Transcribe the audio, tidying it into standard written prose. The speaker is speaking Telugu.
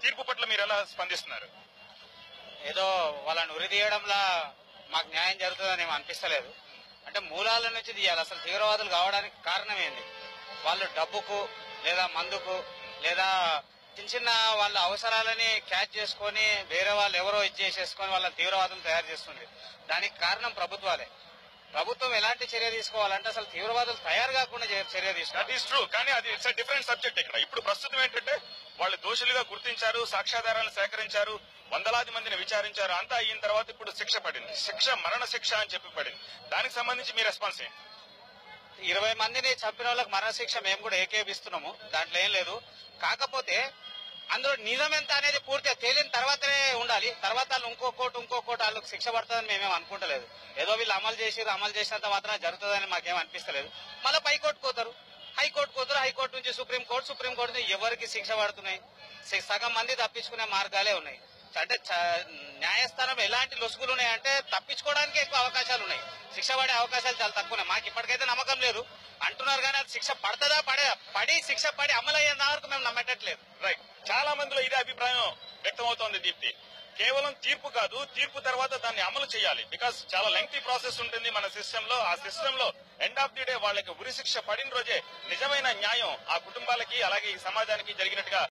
తీర్పు పట్ల మీరు ఎలా స్పందిస్తున్నారు? ఏదో వాళ్ళని ఉరి తీయడంలా మాకు న్యాయం జరుగుతుందని ఏమి అనిపిస్తలేదు. అంటే మూలాల నుంచి తీయాలి. అసలు తీవ్రవాదులు కావడానికి కారణం ఏంది? వాళ్ళు డబ్బుకు లేదా మందుకు లేదా చిన్న చిన్న వాళ్ళ అవసరాలని క్యాచ్ చేసుకొని వేరే వాళ్ళు ఎవరో ఇచ్చేసేసుకొని వాళ్ళ తీవ్రవాదులు తయారు చేస్తుంది. దానికి కారణం ప్రభుత్వాలే. ప్రభుత్వం ఎలాంటి చర్య తీసుకోవాలంటే అసలు తీవ్రవాదులు తయారు కాకుండా చర్య తీసుకోవాలి. That is true. కానీ అది ఇట్స్ డిఫరెంట్ సబ్జెక్ట్. ఇక్కడ ఇప్పుడు ప్రస్తుతం ఏంటంటే వాళ్ళు దోషులుగా గుర్తించారు, సాక్ష్యాధారాలను సేకరించారు, వందలాది మందిని విచారించారు. అంతా అయిన తర్వాత ఇప్పుడు శిక్ష పడింది. శిక్ష మరణ శిక్ష అని చెప్పి పడింది. దానికి సంబంధించి మీ రెస్పాన్స్ ఏంటి? 20 మందిని చంపిన వాళ్ళకి మరణశిక్ష మేము కూడా ఏకేపిస్తున్నాము. దాంట్లో ఏం లేదు. కాకపోతే అందులో నిజం ఎంత అనేది పూర్తిగా తేలిన తర్వాతనే ఉండాలి. తర్వాత వాళ్ళు ఇంకోటి వాళ్ళకి శిక్ష పడుతుందని మేమేం అనుకుంటలేదు. ఏదో వీళ్ళు అమలు చేసినంత మాత్రం జరుగుతుందని మాకేం అనిపిస్తలేదు. మళ్ళీ హైకోర్టుకు పోతారు, హైకోర్టు నుంచి సుప్రీంకోర్టు నుంచి ఎవరికి శిక్ష పడుతున్నాయి? సగం మంది తప్పించుకునే మార్గాలే ఉన్నాయి. అంటే న్యాయస్థానం ఎలాంటి లొసుగులు ఉన్నాయంటే తప్పించుకోవడానికి ఎక్కువ అవకాశాలు ఉన్నాయి. శిక్ష పడే అవకాశాలు చాలా తక్కువ ఉన్నాయి. మాకు ఇప్పటికైతే నమ్మకం లేదు అంటున్నారు. కానీ అది శిక్ష పడుతుందా శిక్ష పడి అమలు అయ్యేంత వరకు మేము నమ్మేటట్లేదు. రైట్. చాలా మందిలో ఇదే అభిప్రాయం వ్యక్తమవుతోంది దీప్తి. కేవలం తీర్పు కాదు, తీర్పు తర్వాత దాన్ని అమలు చేయాలి. బికాస్ చాలా లెంగ్తీ ప్రాసెస్ ఉంటుంది మన సిస్టమ్ లో. ఆ సిస్టమ్ లో ఎండ్ ఆఫ్ ది డే వాళ్ళకి ఉరి శిక్ష పడిన రోజే నిజమైన న్యాయం ఆ కుటుంబాలకి అలాగే ఈ సమాజానికి జరిగినట్టుగా